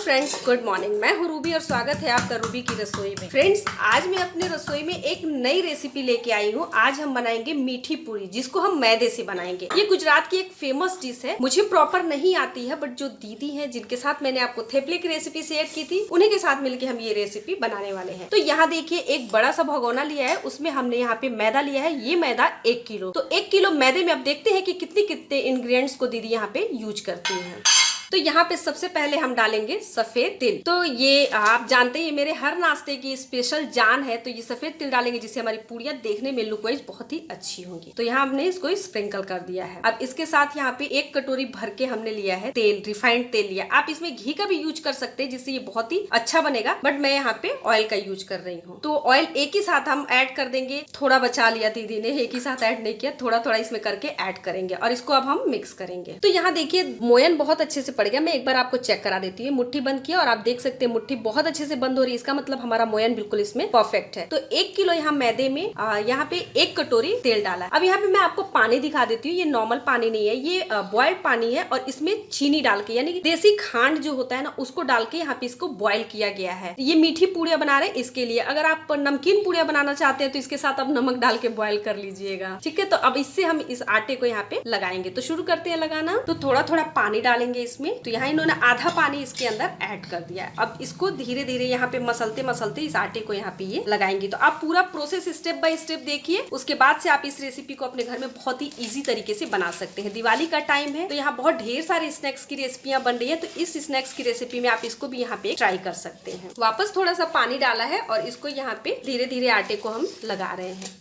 Friends, good morning. मैं हूँ Ruby और स्वागत है आपका रूबी की रसोई में। फ्रेंड्स, आज मैं अपने रसोई में एक नई रेसिपी लेके आई हूँ। आज हम बनाएंगे मीठी पूरी, जिसको हम मैदे से बनाएंगे। ये गुजरात की एक फेमस डिश है। मुझे प्रॉपर नहीं आती है, बट जो दीदी है जिनके साथ मैंने आपको थेपले की रेसिपी शेयर की थी, उन्हीं के साथ मिलकर हम ये रेसिपी बनाने वाले हैं। तो यहाँ देखिए, एक बड़ा सा भगोना लिया है, उसमें हमने यहाँ पे मैदा लिया है। ये मैदा 1 किलो। तो 1 किलो मैदे में अब देखते हैं कि कितने इंग्रेडिएंट्स को दीदी यहाँ पे यूज करती है। तो यहाँ पे सबसे पहले हम डालेंगे सफेद तिल। तो ये आप जानते हैं, मेरे हर नाश्ते की स्पेशल जान है। तो ये सफेद तिल डालेंगे, जिससे हमारी पूरियां देखने में लुक वाइज बहुत ही अच्छी होंगी। तो यहाँ हमने इसको स्प्रिंकल कर दिया है। अब इसके साथ यहाँ पे 1 कटोरी भर के हमने लिया है तेल, रिफाइंड तेल लिया। आप इसमें घी का भी यूज कर सकते हैं, जिससे ये बहुत ही अच्छा बनेगा, बट मैं यहाँ पे ऑयल का यूज कर रही हूँ। तो ऑयल एक ही साथ हम ऐड कर देंगे। थोड़ा बचा लिया दीदी ने, एक ही साथ ऐड नहीं किया, थोड़ा थोड़ा इसमें करके ऐड करेंगे और इसको अब हम मिक्स करेंगे। तो यहाँ देखिए, मोयन बहुत अच्छे से पड़ गया। मैं एक बार आपको चेक करा देती हूँ। मुट्ठी बंद किया और आप देख सकते हैं मुट्ठी बहुत अच्छे से बंद हो रही है। इसका मतलब हमारा मोयन बिल्कुल इसमें परफेक्ट है। तो 1 किलो यहाँ मैदे में यहाँ पे 1 कटोरी तेल डाला है। अब यहाँ पे मैं आपको पानी दिखा देती हूँ। ये नॉर्मल पानी नहीं है, ये बॉइल्ड पानी है और इसमें चीनी डाल के, यानी देसी खांड जो होता है ना, उसको डाल के यहाँ पे इसको बॉइल किया गया है। ये मीठी पूड़ियां बना रहे हैं, इसके लिए। अगर आप नमकीन पूड़ियां बनाना चाहते हैं तो इसके साथ आप नमक डाल के बॉइल कर लीजिएगा, ठीक है। तो अब इससे हम इस आटे को यहाँ पे लगाएंगे। तो शुरू करते हैं लगाना। तो थोड़ा थोड़ा पानी डालेंगे इसमें। तो यहाँ इन्होंने आधा पानी इसके अंदर ऐड कर दिया है। अब इसको धीरे धीरे यहाँ पे मसलते मसलते इस आटे को यहाँ पे ये लगाएंगे। तो आप पूरा प्रोसेस स्टेप बाय स्टेप देखिए। उसके बाद से आप इस रेसिपी को अपने घर में बहुत ही इजी तरीके से बना सकते हैं। दिवाली का टाइम है, तो यहाँ बहुत ढेर सारे स्नैक्स की रेसिपियां बन रही है। तो इस स्नैक्स की रेसिपी में आप इसको भी यहाँ पे ट्राई कर सकते हैं। वापस थोड़ा सा पानी डाला है और इसको यहाँ पे धीरे धीरे आटे को हम लगा रहे हैं।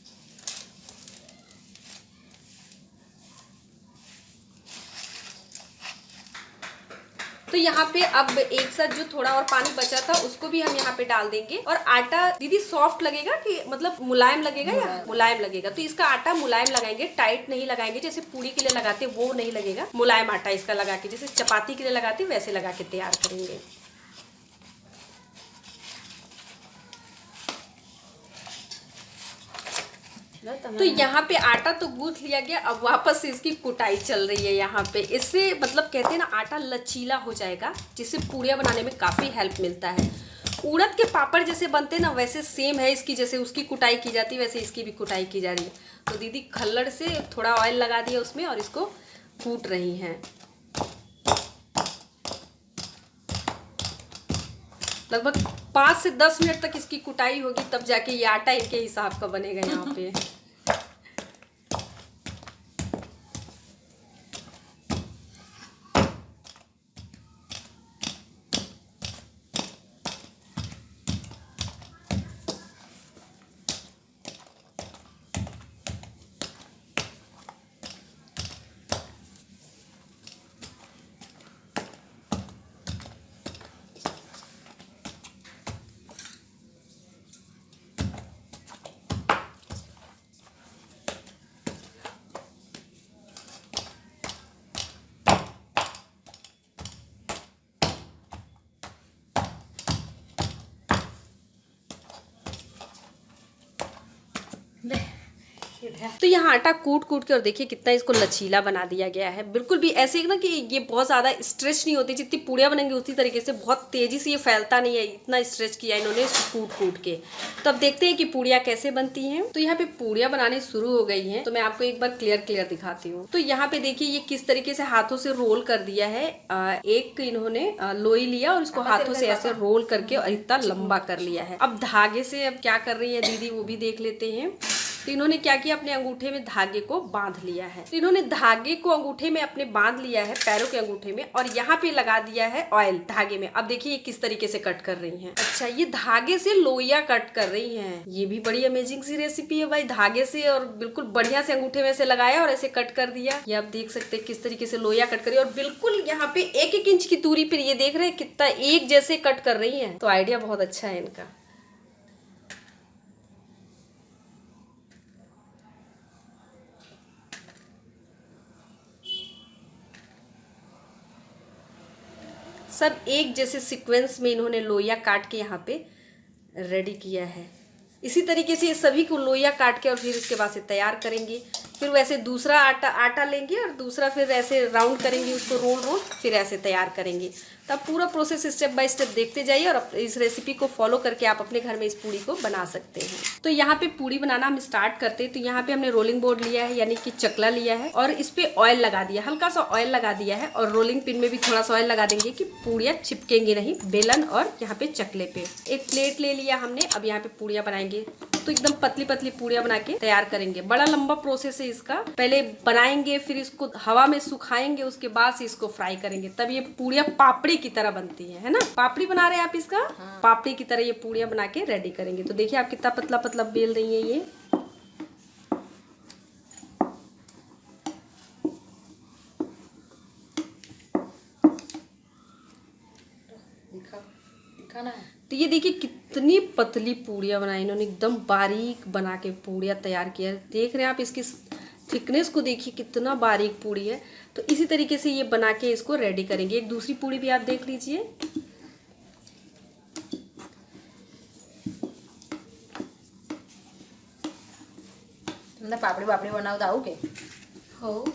तो यहाँ पे अब एक साथ जो थोड़ा और पानी बचा था उसको भी हम यहाँ पे डाल देंगे। और आटा दीदी सॉफ्ट लगेगा कि मतलब मुलायम लगेगा या मुलायम लगेगा? तो इसका आटा मुलायम लगाएंगे, टाइट नहीं लगाएंगे। जैसे पूरी के लिए लगाते वो नहीं लगेगा। मुलायम आटा इसका लगा के, जैसे चपाती के लिए लगाते वैसे लगा के तैयार करेंगे। तो यहाँ पे आटा तो गूंथ लिया गया। अब वापस से इसकी कुटाई चल रही है यहाँ पे। इससे मतलब कहते हैं ना, आटा लचीला हो जाएगा, जिससे पूड़ियाँ बनाने में काफ़ी हेल्प मिलता है। उड़द के पापड़ जैसे बनते हैं ना, वैसे सेम है इसकी। जैसे उसकी कुटाई की जाती है, वैसे इसकी भी कुटाई की जा रही है। तो दीदी खल्लड़ से थोड़ा ऑयल लगा दिया उसमें और इसको कूट रही हैं। लगभग 5 से 10 मिनट तक इसकी कुटाई होगी, तब जाके ये आटा इनके हिसाब का बनेगा यहाँ पे। तो यहाँ आटा कूट कूट के और देखिए कितना इसको लचीला बना दिया गया है। बिल्कुल भी ऐसे ना कि ये बहुत ज़्यादा स्ट्रेच नहीं होती। जितनी पूड़ियाँ बनेंगी उसी तरीके से बहुत तेज़ी से ये फैलता नहीं है। इतना स्ट्रेच किया इन्होंने इसको कूट कूट के। तो अब देखते हैं कि पूड़ियाँ कैसे बनती हैं। तो यहाँ पे पूड़ियाँ बनाने शुरू हो गई हैं। तो मैं आपको एक बार क्लियर दिखाती हूँ। तो यहाँ पे देखिए, ये किस तरीके से हाथों से रोल कर दिया है। एक इन्होंने लोई लिया और इसको हाथों से ऐसे रोल करके और इतना लंबा कर लिया है। अब धागे से अब क्या कर रही है दीदी, वो भी देख लेते हैं। तो इन्होंने क्या किया, अपने अंगूठे में धागे को बांध लिया है। तो इन्होंने धागे को अंगूठे में अपने बांध लिया है, पैरों के अंगूठे में, और यहाँ पे लगा दिया है ऑयल धागे में। अब देखिए ये किस तरीके से कट कर रही हैं। अच्छा, ये धागे से लोइया कट कर रही हैं। ये भी बड़ी अमेजिंग सी रेसिपी है भाई। धागे से और बिल्कुल बढ़िया से अंगूठे में से लगाया और ऐसे कट कर दिया। ये आप देख सकते हैं किस तरीके से लोइया कट करी, और बिल्कुल यहाँ पे 1-1 इंच की दूरी पर ये देख रहे हैं कितना एक जैसे कट कर रही है। तो आइडिया बहुत अच्छा है इनका। सब एक जैसे सीक्वेंस में इन्होंने लोइया काट के यहाँ पे रेडी किया है। इसी तरीके से ये सभी को लोइया काट के और फिर इसके बाद से तैयार करेंगे। फिर वैसे दूसरा आटा लेंगे और दूसरा फिर ऐसे राउंड करेंगे, उसको रोल फिर ऐसे तैयार करेंगे। तो आप पूरा प्रोसेस स्टेप बाय स्टेप देखते जाइए और इस रेसिपी को फॉलो करके आप अपने घर में इस पूड़ी को बना सकते हैं। तो यहाँ पे पूड़ी बनाना हम स्टार्ट करते हैं। तो यहाँ पे हमने रोलिंग बोर्ड लिया है, यानी कि चकला लिया है, और इस पे ऑयल लगा दिया, हल्का सा ऑयल लगा दिया है, और रोलिंग पिन में भी थोड़ा सा ऑयल लगा देंगे कि पूड़ियाँ चिपकेंगी नहीं बेलन और यहाँ पे चकले पे। एक प्लेट ले लिया हमने, अब यहाँ पे पूड़ियाँ बनाएंगे। तो एकदम पतली पतली पूड़ियाँ बना के तैयार करेंगे। बड़ा लंबा प्रोसेस है इसका, पहले बनाएंगे, फिर इसको हवा में सुखाएंगे, उसके बाद से इसको फ्राई करेंगे, तब ये पूड़ियाँ पापड़ी की तरह बनती है ना। पापड़ी बना रहे हैं आप इसका, हाँ। पापड़ी की तरह ये पूड़ियाँ बना के रेडी करेंगे। तो देखिए आप कितना पतला पतला बेल रही है ये। दिखाना है। तो ये देखिए कितनी पतली पूड़ियाँ बनाई इन्होंने, एकदम बारीक बना के पूड़ियाँ तैयार किया। देख रहे हैं आप इसकी थिकनेस को, देखिए कितना बारीक पूड़ी है। तो इसी तरीके से ये बना के इसको रेडी करेंगे। एक दूसरी पूड़ी भी आप देख लीजिए। तुमने पापड़ी वापड़ी बनाओ तो आऊ के हो।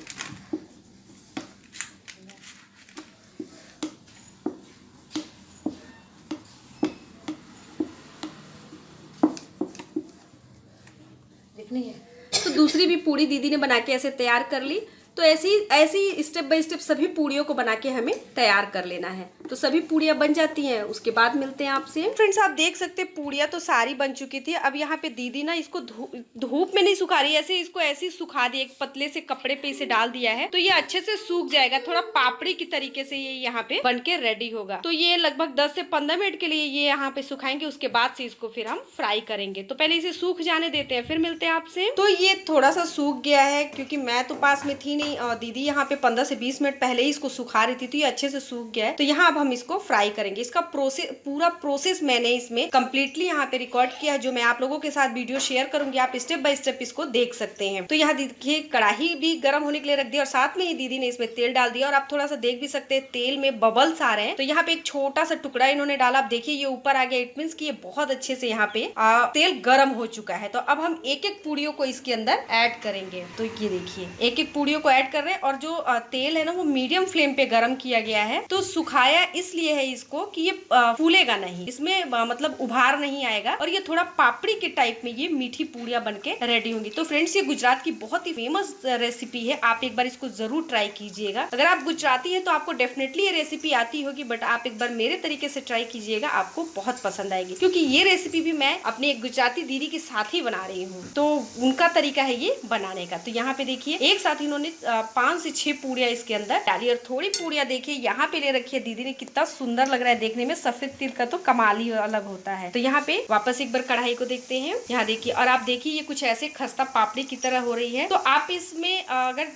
दिखनी है। तो दूसरी भी पूड़ी दीदी ने बना के ऐसे तैयार कर ली। तो ऐसी स्टेप बाय स्टेप सभी पूड़ियों को बना के हमें तैयार कर लेना है। तो सभी पूड़ियाँ बन जाती हैं, उसके बाद मिलते हैं आपसे। फ्रेंड्स आप देख सकते हैं पूड़ियाँ तो सारी बन चुकी थी। अब यहाँ पे दीदी ना इसको धूप में नहीं सुखा रही, ऐसे इसको ऐसे ही सुखा दिया, एक पतले से कपड़े पे इसे डाल दिया है। तो ये अच्छे से सूख जाएगा, थोड़ा पापड़ी की तरीके से ये यहाँ पे बन के रेडी होगा। तो ये लगभग 10 से 15 मिनट के लिए ये यहाँ पे सुखाएंगे, उसके बाद से इसको फिर हम फ्राई करेंगे। तो पहले इसे सूख जाने देते हैं, फिर मिलते हैं आपसे। तो ये थोड़ा सा सूख गया है, क्योंकि मैं तो पास में थी नहीं, दीदी यहाँ पे 15 से 20 मिनट पहले ही इसको सुखा रही थी। तो ये अच्छे से सूख गया है। तो यहाँ अब हम इसको फ्राई करेंगे। इसका पूरा प्रोसेस मैंने इसमें कंप्लीटली यहाँ पे रिकॉर्ड किया है, जो मैं आप लोगों के साथ वीडियो शेयर करूंगी। आप स्टेप बाय स्टेप इसको देख सकते हैं। तो यहाँ देखिए कढ़ाई भी गर्म होने के लिए रख दिया, और साथ में ही दीदी ने इसमें तेल डाल दिया। और आप थोड़ा सा देख भी सकते हैं तेल में बबल्स आ रहे हैं। तो यहाँ पे एक छोटा सा टुकड़ा इन्होंने डाला, आप देखिए ये ऊपर आ गया। इट मीन्स कि ये बहुत अच्छे से यहाँ पे तेल गर्म हो चुका है। तो अब हम एक एक पूड़ियों को इसके अंदर ऐड करेंगे। तो ये देखिए एक एक पूड़ियों को ऐड कर रहे हैं, और जो तेल है ना वो मीडियम फ्लेम पे गर्म किया गया है। तो सुखाया इसलिए है इसको कि ये फूलेगा नहीं, इसमें मतलब उभार नहीं आएगा, और ये थोड़ा पापड़ी के टाइप में ये मीठी पूड़ियाँ बनके रेडी होंगी। तो फ्रेंड्स ये गुजरात की बहुत ही फेमस रेसिपी है, आप एक बार इसको जरूर ट्राई कीजिएगा। अगर आप गुजराती हैं तो आपको डेफिनेटली ये रेसिपी आती होगी, बट आप एक बार मेरे तरीके से ट्राई कीजिएगा, आपको बहुत पसंद आएगी। क्योंकि ये रेसिपी भी मैं अपनी एक गुजराती दीदी के साथ ही बना रही हूँ, तो उनका तरीका है ये बनाने का। तो यहाँ पे देखिए एक साथ इन्होंने 5 से 6 पूड़ियाँ इसके अंदर डाली, और थोड़ी पूड़ियाँ देखिए यहाँ पे ले रखी है दीदी ने, कितना सुंदर लग रहा है देखने में। सफेद तिल का तो कमाल ही अलग होता है। तो यहाँ पे वापस एक बार कढ़ाई को देखते हैं। यहाँ देखिए, और आप देखिए ये कुछ ऐसे खस्ता पापड़ी की तरह हो रही है। तो आप इसमें अगर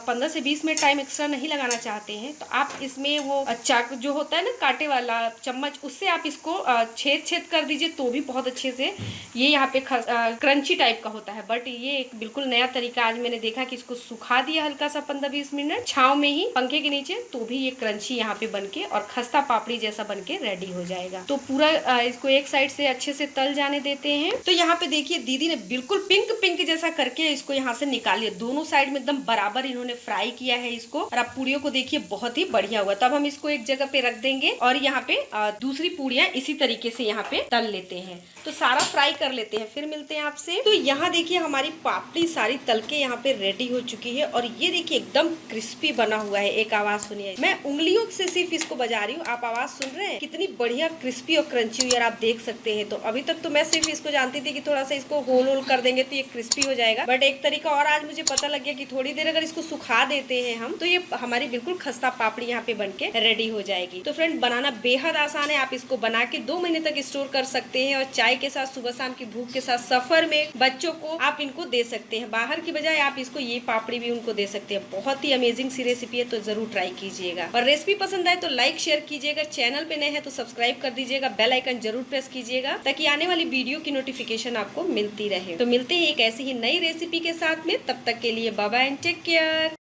15 से 20 मिनट टाइम एक्स्ट्रा नहीं लगाना चाहते हैं, तो आप इसमें वो चाकू जो होता है ना कांटे वाला चम्मच, उससे आप इसको छेद कर दीजिए, तो भी बहुत अच्छे से ये यहाँ पे क्रंची टाइप का होता है। बट ये एक बिल्कुल नया तरीका आज मैंने देखा कि इसको सुखा दिया हल्का सा 15-20 मिनट छाव में ही पंखे के नीचे, तो भी ये क्रंची यहाँ पे बनके और खस्ता पापड़ी जैसा बनके रेडी हो जाएगा। तो पूरा इसको एक साइड से अच्छे से तल जाने देते हैं। तो यहाँ पे देखिए दीदी ने बिल्कुल पिंक पिंक जैसा करके इसको यहाँ से निकालिए, दोनों साइड में एकदम बराबर इन्होंने फ्राई किया है इसको। और आप पूड़ियों को देखिए बहुत ही बढ़िया हुआ। तब हम इसको एक जगह पे रख देंगे, और यहाँ पे दूसरी पूड़ियाँ इसी तरीके से यहाँ पे तल लेते हैं। तो सारा फ्राई कर लेते हैं, फिर मिलते हैं आपसे। तो यहाँ देखिए हमारी पापड़ी सारी तल के यहाँ पे रेडी हो चुकी है, और ये देखिए एकदम क्रिस्पी बना हुआ है। एक आवाज सुनिए, मैं उंगलियों से सिर्फ इसको बजा रही हूँ, आप आवाज सुन रहे हैं कितनी बढ़िया क्रिस्पी और क्रंची हुई है, आप देख सकते हैं। तो अभी तक तो मैं सिर्फ इसको जानती थी कि थोड़ा सा इसको होल होल कर देंगे तो ये क्रिस्पी हो जाएगा, बट एक तरीका और आज मुझे पता लग गया कि थोड़ी देर अगर इसको सुखा देते हैं हम, तो ये हमारी बिल्कुल खस्ता पापड़ी यहाँ पे बनके रेडी हो जाएगी। तो फ्रेंड बनाना बेहद आसान है, आप इसको बना के 2 महीने तक स्टोर कर सकते हैं, और चाय के साथ, सुबह शाम की भूख के साथ, सफर में बच्चों को आप इनको दे सकते हैं। बाहर की बजाय आप इसको ये पापड़ी भी उनको दे सकते हैं। बहुत ही अमेजिंग सी रेसिपी है, तो जरूर ट्राई कीजिएगा। और रेसिपी पसंद आए तो लाइक शेयर कीजिएगा, चैनल पे नए हैं तो सब्सक्राइब कर दीजिएगा, बेल आइकन जरूर प्रेस कीजिएगा, ताकि आने वाली वीडियो की नोटिफिकेशन आपको मिलती रहे। तो मिलते हैं एक ऐसी ही नई रेसिपी के साथ में, तब तक के लिए bye bye and take care.